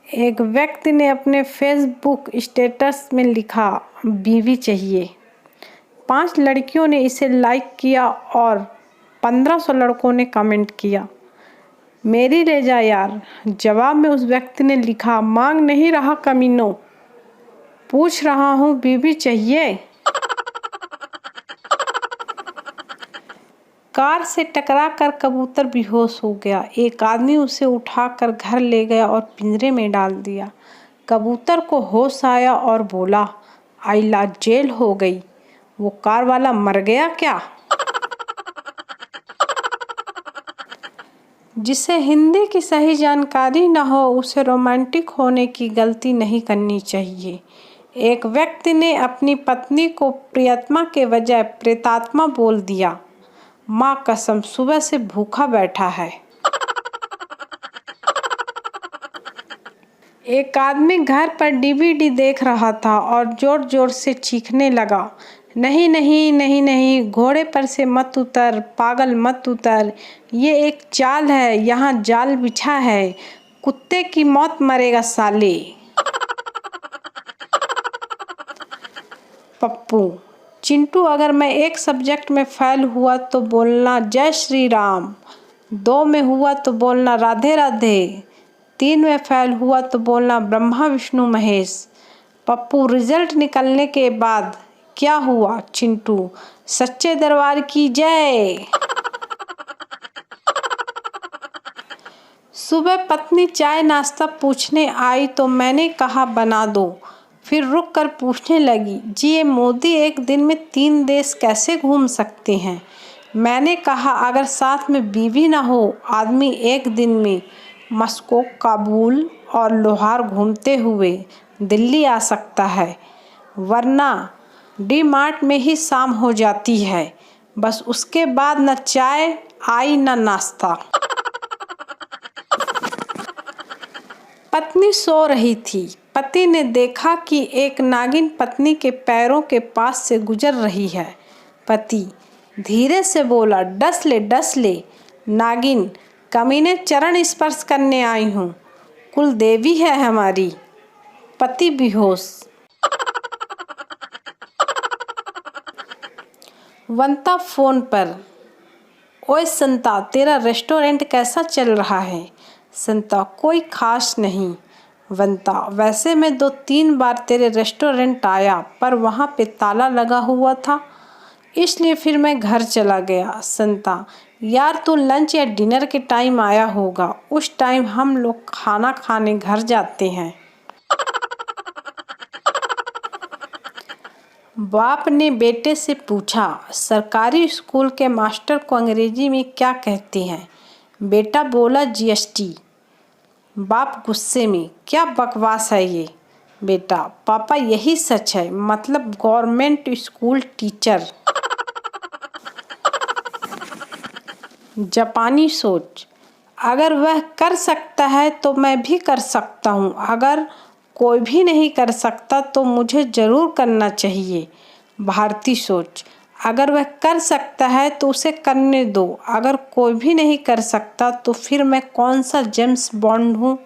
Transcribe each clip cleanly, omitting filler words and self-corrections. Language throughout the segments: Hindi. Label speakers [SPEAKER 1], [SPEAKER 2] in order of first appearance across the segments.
[SPEAKER 1] एक व्यक्ति ने अपने फेसबुक स्टेटस में लिखा, बीवी चाहिए। 5 लड़कियों ने इसे लाइक किया और 1500 लड़कों ने कमेंट किया, मेरी ले जा यार। जवाब में उस व्यक्ति ने लिखा, मांग नहीं रहा कमीनों, पूछ रहा हूँ बीवी चाहिए। कार से टकराकर कबूतर बेहोश हो गया। एक आदमी उसे उठाकर घर ले गया और पिंजरे में डाल दिया। कबूतर को होश आया और बोला, आइला जेल हो गई। वो कार वाला मर गया क्या? जिसे हिंदी की सही जानकारी न हो उसे रोमांटिक होने की गलती नहीं करनी चाहिए। एक व्यक्ति ने अपनी पत्नी को प्रियतमा के बजाय प्रेतात्मा बोल दिया। माँ कसम, सुबह से भूखा बैठा है। एक आदमी घर पर डीवीडी देख रहा था और जोर जोर से चीखने लगा, नहीं नहीं नहीं नहीं, घोड़े पर से मत उतर, पागल मत उतर, ये एक चाल है, यहाँ जाल बिछा है, कुत्ते की मौत मरेगा साले। पप्पू, चिंटू, अगर मैं एक सब्जेक्ट में फेल हुआ तो बोलना जय श्री राम, 2 में हुआ तो बोलना राधे राधे, 3 में फेल हुआ तो बोलना ब्रह्मा विष्णु महेश। पप्पू, रिजल्ट निकलने के बाद क्या हुआ? चिंटू, सच्चे दरबार की जय। सुबह पत्नी चाय नाश्ता पूछने आई तो मैंने कहा बना दो। फिर रुक कर पूछने लगी, जी ये मोदी एक दिन में 3 देश कैसे घूम सकते हैं? मैंने कहा अगर साथ में बीवी ना हो, आदमी एक दिन में मस्को, काबुल और लाहौर घूमते हुए दिल्ली आ सकता है, वरना डी मार्ट में ही शाम हो जाती है। बस उसके बाद न चाय आई न नाश्ता। पत्नी सो रही थी। पति ने देखा कि एक नागिन पत्नी के पैरों के पास से गुजर रही है। पति धीरे से बोला, डस ले डस ले नागिन, कमीने चरण स्पर्श करने आई हूँ, कुल देवी है हमारी। पति बेहोश। वंता फोन पर, ओए संता, तेरा रेस्टोरेंट कैसा चल रहा है? संता, कोई खास नहीं। वंता, वैसे मैं 2-3 बार तेरे रेस्टोरेंट आया पर वहाँ पे ताला लगा हुआ था, इसलिए फिर मैं घर चला गया। संता, यार तू लंच या डिनर के टाइम आया होगा, उस टाइम हम लोग खाना खाने घर जाते हैं। बाप ने बेटे से पूछा, सरकारी स्कूल के मास्टर को अंग्रेजी में क्या कहते हैं? बेटा बोला, जीएसटी। बाप गुस्से में, क्या बकवास है ये? बेटा, पापा यही सच है, मतलब गवर्नमेंट स्कूल टीचर। जापानी सोच, अगर वह कर सकता है तो मैं भी कर सकता हूँ, अगर कोई भी नहीं कर सकता तो मुझे ज़रूर करना चाहिए। भारतीय सोच, अगर वह कर सकता है तो उसे करने दो, अगर कोई भी नहीं कर सकता तो फिर मैं कौन सा जेम्स बॉन्ड हूँ।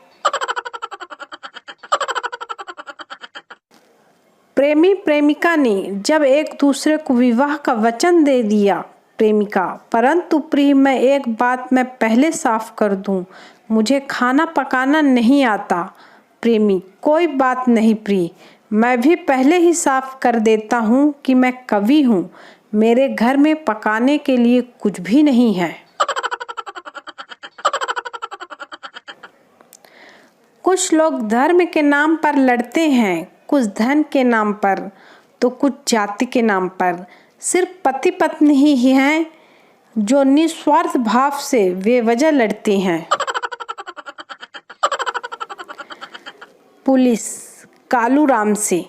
[SPEAKER 1] प्रेमी प्रेमिका ने जब एक दूसरे को विवाह का वचन दे दिया। प्रेमिका, परंतु प्रिय, मैं एक बात मैं पहले साफ कर दूं, मुझे खाना पकाना नहीं आता। प्रेमी, कोई बात नहीं प्रिय, मैं भी पहले ही साफ कर देता हूं कि मैं कवि हूं, मेरे घर में पकाने के लिए कुछ भी नहीं है। कुछ लोग धर्म के नाम पर लड़ते हैं, कुछ धन के नाम पर, तो कुछ जाति के नाम पर। सिर्फ पति पत्नी ही हैं जो निस्वार्थ भाव से बेवजह लड़ते हैं। पुलिस कालू राम से,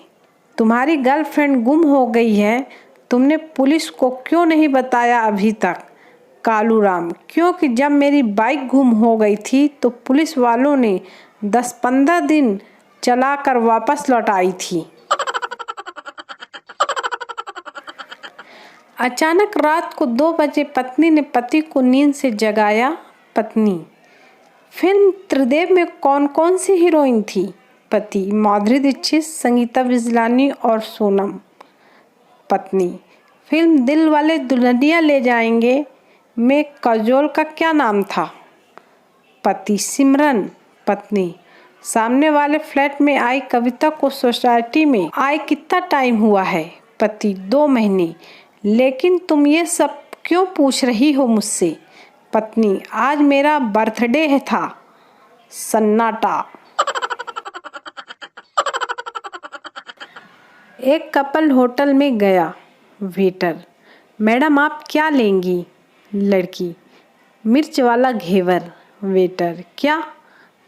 [SPEAKER 1] तुम्हारी गर्लफ्रेंड गुम हो गई है, तुमने पुलिस को क्यों नहीं बताया अभी तक? कालू राम, क्योंकि जब मेरी बाइक गुम हो गई थी तो पुलिस वालों ने 10-15 दिन चलाकर वापस लौटाई थी। अचानक रात को 2 बजे पत्नी ने पति को नींद से जगाया। पत्नी, फिल्म त्रिदेव में कौन कौन सी हीरोइन थी? पति माधुरी दीक्षित, संगीता बिजलानी और सोनम। पत्नी फिल्म दिल वाले दुल्हनिया ले जाएंगे में काजोल का क्या नाम था? पति सिमरन। पत्नी सामने वाले फ्लैट में आई कविता को सोसाइटी में आए कितना टाइम हुआ है? पति 2 महीने। लेकिन तुम ये सब क्यों पूछ रही हो मुझसे? पत्नी आज मेरा बर्थडे था। सन्नाटा। एक कपल होटल में गया। वेटर मैडम आप क्या लेंगी? लड़की मिर्च वाला घेवर। वेटर क्या?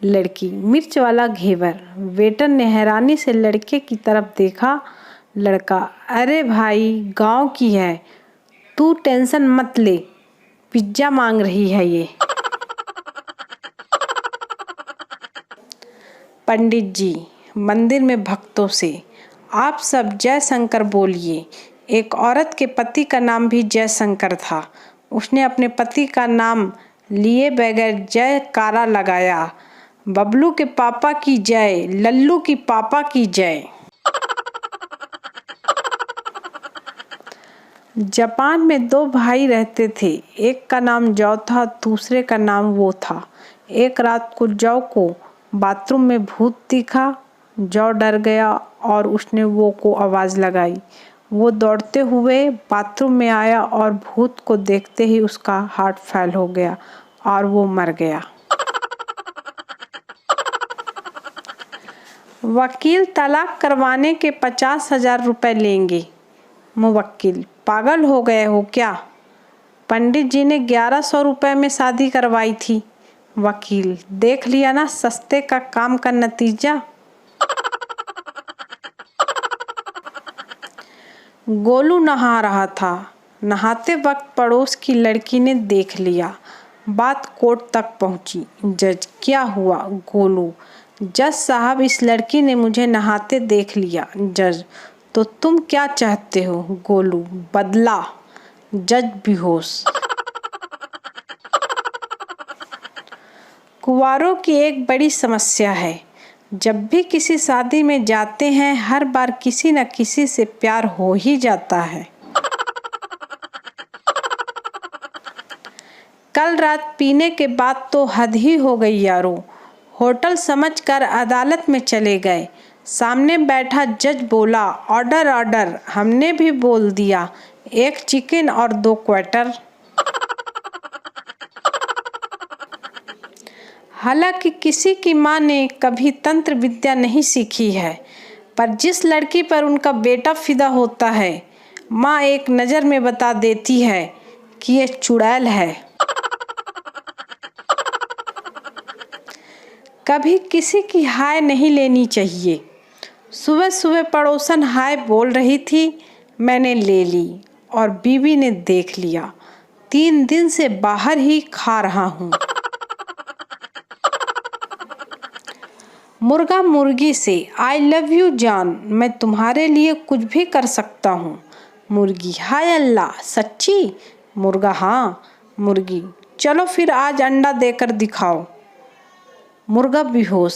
[SPEAKER 1] लड़की मिर्च वाला घेवर। वेटर ने हैरानी से लड़के की तरफ देखा। लड़का अरे भाई गांव की है, तू टेंशन मत ले, पिज्ज़ा मांग रही है ये। पंडित जी मंदिर में भक्तों से आप सब जय शंकर बोलिए। एक औरत के पति का नाम भी जय शंकर था। उसने अपने पति का नाम लिए बगैर जयकारा लगाया। बबलू के पापा की जय, लल्लू की पापा की जय। जापान में 2 भाई रहते थे। एक का नाम जौ था, दूसरे का नाम वो था। एक रात को जौ को बाथरूम में भूत दिखा। जौ डर गया और उसने वो को आवाज़ लगाई। वो दौड़ते हुए बाथरूम में आया और भूत को देखते ही उसका हार्ट फेल हो गया और वो मर गया। वकील तलाक करवाने के 50,000 रुपये लेंगे। मुवक्किल पागल हो गए हो क्या? पंडित जी ने 1100 रुपये में शादी करवाई थी। वकील देख लिया ना सस्ते का काम का नतीजा। गोलू नहा रहा था। नहाते वक्त पड़ोस की लड़की ने देख लिया। बात कोर्ट तक पहुंची। जज क्या हुआ? गोलू जज साहब इस लड़की ने मुझे नहाते देख लिया। जज तो तुम क्या चाहते हो? गोलू बदला। जज बेहोश। कुंवारों की एक बड़ी समस्या है। जब भी किसी शादी में जाते हैं हर बार किसी न किसी से प्यार हो ही जाता है। कल रात पीने के बाद तो हद ही हो गई यारो। होटल समझकर अदालत में चले गए। सामने बैठा जज बोला ऑर्डर ऑर्डर। हमने भी बोल दिया 1 चिकन और 2 क्वार्टर। हालांकि किसी की माँ ने कभी तंत्र विद्या नहीं सीखी है, पर जिस लड़की पर उनका बेटा फिदा होता है माँ एक नज़र में बता देती है कि ये चुड़ैल है। कभी किसी की हाय नहीं लेनी चाहिए। सुबह सुबह पड़ोसन हाय बोल रही थी, मैंने ले ली और बीवी ने देख लिया। 3 दिन से बाहर ही खा रहा हूँ। मुर्गा मुर्गी से आई लव यू जान, मैं तुम्हारे लिए कुछ भी कर सकता हूँ। मुर्गी हाय अल्लाह सच्ची? मुर्गा हाँ। मुर्गी चलो फिर आज अंडा देकर दिखाओ। मुर्गा बेहोश।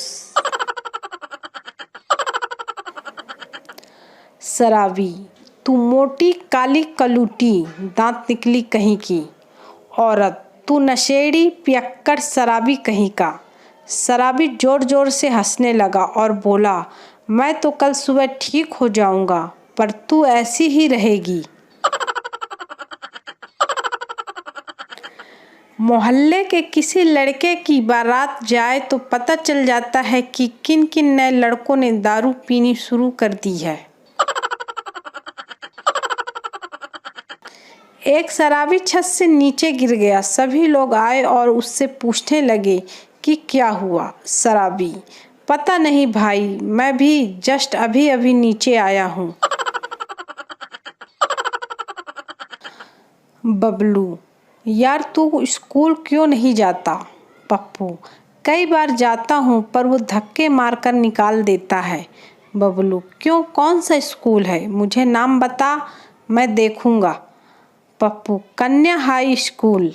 [SPEAKER 1] शराबी तू मोटी काली कलूटी, दांत निकली कहीं की। औरत तू नशेड़ी पियक्कड़ शराबी कहीं का। शराबी जोर जोर से हंसने लगा और बोला मैं तो कल सुबह ठीक हो जाऊंगा पर तू ऐसी ही रहेगी। मोहल्ले के किसी लड़के की बारात जाए तो पता चल जाता है कि किन किन नए लड़कों ने दारू पीनी शुरू कर दी है। एक शराबी छत से नीचे गिर गया। सभी लोग आए और उससे पूछने लगे कि क्या हुआ। शराबी पता नहीं भाई, मैं भी जस्ट अभी अभी नीचे आया हूँ। बबलू यार तू स्कूल क्यों नहीं जाता? पप्पू कई बार जाता हूँ पर वो धक्के मारकर निकाल देता है। बबलू क्यों, कौन सा स्कूल है? मुझे नाम बता, मैं देखूँगा। पप्पू कन्या हाई स्कूल।